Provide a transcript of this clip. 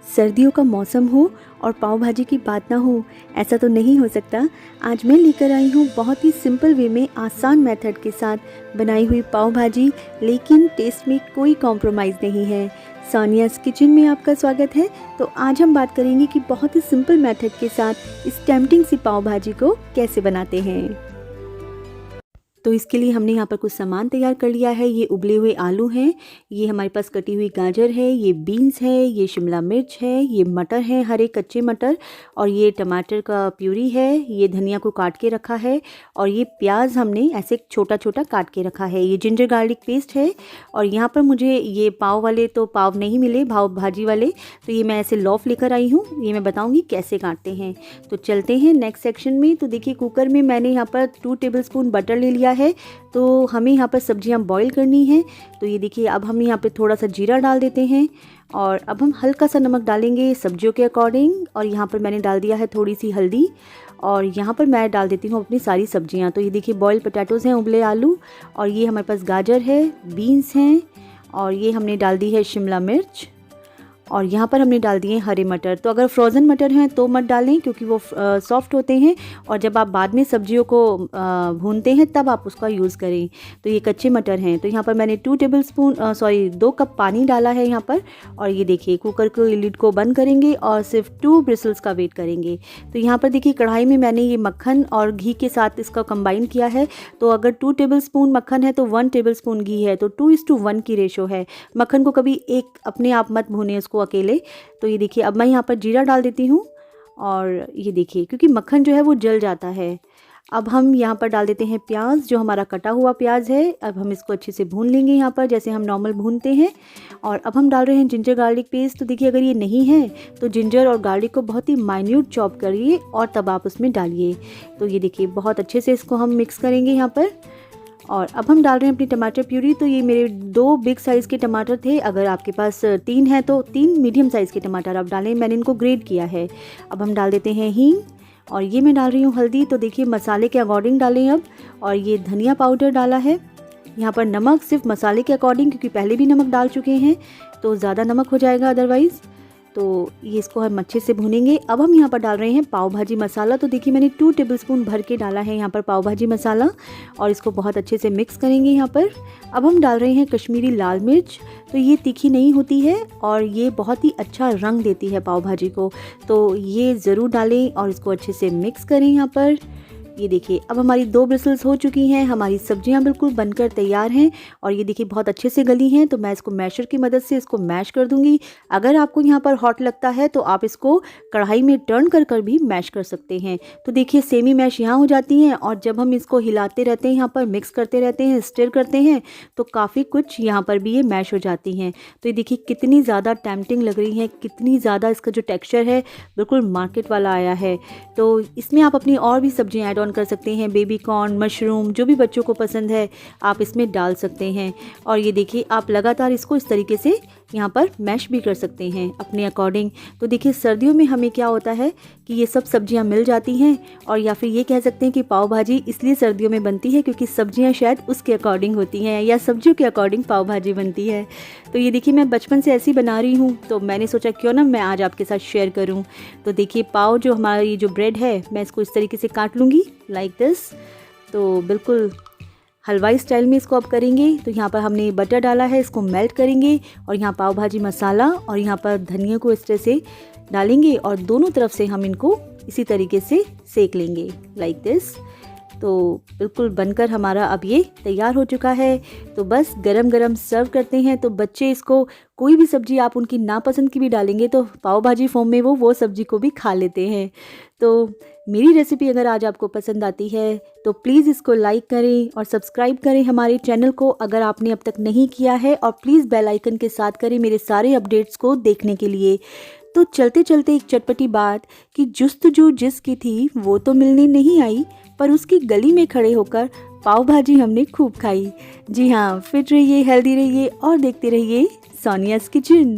सर्दियों का मौसम हो और पाव भाजी की बात ना हो, ऐसा तो नहीं हो सकता। आज मैं लेकर आई हूँ बहुत ही सिंपल वे में आसान मेथड के साथ बनाई हुई पाव भाजी, लेकिन टेस्ट में कोई कॉम्प्रोमाइज़ नहीं है। सोनियाज़ किचन में आपका स्वागत है। तो आज हम बात करेंगे कि बहुत ही सिंपल मेथड के साथ इस टेम्पटिंग सी पाव भाजी को कैसे बनाते हैं। तो इसके लिए हमने यहाँ पर कुछ सामान तैयार कर लिया है। ये उबले हुए आलू हैं, ये हमारे पास कटी हुई गाजर है, ये बीन्स है, ये शिमला मिर्च है, ये मटर है, हरे कच्चे मटर, और ये टमाटर का प्यूरी है, ये धनिया को काट के रखा है, और ये प्याज हमने ऐसे छोटा छोटा काट के रखा है, ये जिंजर गार्लिक पेस्ट है। और यहाँ पर मुझे ये पाव वाले तो पाव नहीं मिले, पाव भाजी वाले, तो ये मैं ऐसे लॉफ लेकर आई हूँ। ये मैं बताऊँगी कैसे काटते हैं। तो चलते हैं नेक्स्ट सेक्शन में। तो देखिए, कुकर में मैंने यहाँ पर 2 टेबलस्पून बटर ले लिया है। तो हमें यहाँ पर सब्जियाँ बॉईल करनी है। तो ये देखिए, अब हम यहाँ पे थोड़ा सा जीरा डाल देते हैं, और अब हम हल्का सा नमक डालेंगे सब्जियों के अकॉर्डिंग। और यहाँ पर मैंने डाल दिया है थोड़ी सी हल्दी, और यहाँ पर मैं डाल देती हूँ अपनी सारी सब्जियाँ। तो ये देखिए, बॉयल पोटैटोज़ हैं, उबले आलू, और ये हमारे पास गाजर है, बीन्स हैं, और ये हमने डाल दी है शिमला मिर्च, और यहाँ पर हमने डाल दिए हरे मटर। तो अगर फ्रोज़न मटर हैं तो मत डालें, क्योंकि वो सॉफ्ट होते हैं, और जब आप बाद में सब्जियों को भूनते हैं तब आप उसका यूज़ करें। तो ये कच्चे मटर हैं। तो यहाँ पर मैंने 2 कप पानी डाला है यहाँ पर। और ये देखिए, कुकर को लिड को बंद करेंगे और सिर्फ 2 ब्रिसल्स का वेट करेंगे। तो यहाँ पर देखिए, कढ़ाई में मैंने ये मक्खन और घी के साथ इसका कंबाइन किया है। तो अगर 2 टेबलस्पून मक्खन है तो 1 टेबलस्पून घी है, तो 2:1 की रेशो है। मक्खन को कभी एक अपने आप मत भूनें उसको अकेले। तो ये देखिए, अब मैं यहाँ पर जीरा डाल देती हूँ, और ये देखिए, क्योंकि मक्खन जो है वो जल जाता है। अब हम यहाँ पर डाल देते हैं प्याज, जो हमारा कटा हुआ प्याज है। अब हम इसको अच्छे से भून लेंगे यहाँ पर, जैसे हम नॉर्मल भूनते हैं। और अब हम डाल रहे हैं जिंजर गार्लिक पेस्ट। तो देखिए, अगर ये नहीं है तो जिंजर और गार्लिक को बहुत ही माइन्यूट चॉप करिए और तब आप उसमें डालिए। तो ये देखिए, बहुत अच्छे से इसको हम मिक्स करेंगे यहाँ पर। और अब हम डाल रहे हैं अपनी टमाटर प्यूरी। तो ये मेरे 2 बिग साइज़ के टमाटर थे। अगर आपके पास 3 हैं तो 3 मीडियम साइज़ के टमाटर आप डालें। मैंने इनको ग्रेट किया है। अब हम डाल देते हैं हींग, और ये मैं डाल रही हूँ हल्दी। तो देखिए, मसाले के अकॉर्डिंग डालें अब। और ये धनिया पाउडर डाला है। यहाँ पर नमक सिर्फ मसाले के अकॉर्डिंग, क्योंकि पहले भी नमक डाल चुके हैं तो ज़्यादा नमक हो जाएगा अदरवाइज़। तो ये इसको हम अच्छे से भूनेंगे। अब हम यहाँ पर डाल रहे हैं पाव भाजी मसाला। तो देखिए, मैंने 2 टेबलस्पून भर के डाला है यहाँ पर पाव भाजी मसाला, और इसको बहुत अच्छे से मिक्स करेंगे यहाँ पर। अब हम डाल रहे हैं कश्मीरी लाल मिर्च। तो ये तीखी नहीं होती है, और ये बहुत ही अच्छा रंग देती है पाव भाजी को। तो ये ज़रूर डालें और इसको अच्छे से मिक्स करें यहाँ पर। ये देखिए, अब हमारी 2 ब्रिसल्स हो चुकी हैं। हमारी सब्जियां बिल्कुल बनकर तैयार हैं, और ये देखिए, बहुत अच्छे से गली हैं। तो मैं इसको मैशर की मदद से इसको मैश कर दूंगी। अगर आपको यहाँ पर हॉट लगता है तो आप इसको कढ़ाई में टर्न कर कर भी मैश कर सकते हैं। तो देखिए, सेमी मैश यहाँ हो जाती हैं, और जब हम इसको हिलाते रहते हैं, यहाँ पर मिक्स करते रहते हैं, स्टिर करते हैं, तो काफ़ी कुछ यहाँ पर भी ये मैश हो जाती हैं। तो ये देखिए, कितनी ज़्यादा टेम्पटिंग लग रही है, कितनी ज़्यादा इसका जो टेक्स्चर है बिल्कुल मार्केट वाला आया है। तो इसमें आप अपनी और भी सब्जियाँ ऐड ऑन कर सकते हैं। बेबी कॉर्न, मशरूम, जो भी बच्चों को पसंद है आप इसमें डाल सकते हैं। और ये देखिए, आप लगातार इसको इस तरीके से यहाँ पर मैश भी कर सकते हैं अपने अकॉर्डिंग। तो देखिए, सर्दियों में हमें क्या होता है कि ये सब सब्जियां मिल जाती हैं, और या फिर ये कह सकते हैं कि पाव भाजी इसलिए सर्दियों में बनती है क्योंकि सब्जियां शायद उसके अकॉर्डिंग होती हैं, या सब्जियों के अकॉर्डिंग पाव भाजी बनती है। तो ये देखिए, मैं बचपन से ऐसी बना रही हूँ, तो मैंने सोचा क्यों ना मैं आज आपके साथ शेयर करूँ। तो देखिए, पाव जो हमारी जो ब्रेड है, मैं इसको इस तरीके से काट लूँगी लाइक दिस। तो बिल्कुल हलवाई स्टाइल में इसको अब करेंगे। तो यहाँ पर हमने बटर डाला है, इसको मेल्ट करेंगे, और यहाँ पाव भाजी मसाला और यहाँ पर धनिया को इस तरह से डालेंगे, और दोनों तरफ से हम इनको इसी तरीके से सेक लेंगे लाइक दिस। तो बिल्कुल बनकर हमारा अब ये तैयार हो चुका है। तो बस गरम गरम सर्व करते हैं। तो बच्चे इसको, कोई भी सब्ज़ी आप उनकी नापसंद की भी डालेंगे तो पाव भाजी फॉर्म में वो सब्ज़ी को भी खा लेते हैं। तो मेरी रेसिपी अगर आज आपको पसंद आती है तो प्लीज़ इसको लाइक करें और सब्सक्राइब करें हमारे चैनल को अगर आपने अब तक नहीं किया है, और प्लीज़ बेल आइकन के साथ करें मेरे सारे अपडेट्स को देखने के लिए। तो चलते चलते एक चटपटी बात कि जुस्तजू जिसकी थी वो तो मिलने नहीं आई, पर उसकी गली में खड़े होकर पाव भाजी हमने खूब खाई। जी हाँ, फिट रहिए, हेल्दी रहिए और देखते रहिए सोनियाज़ किचन।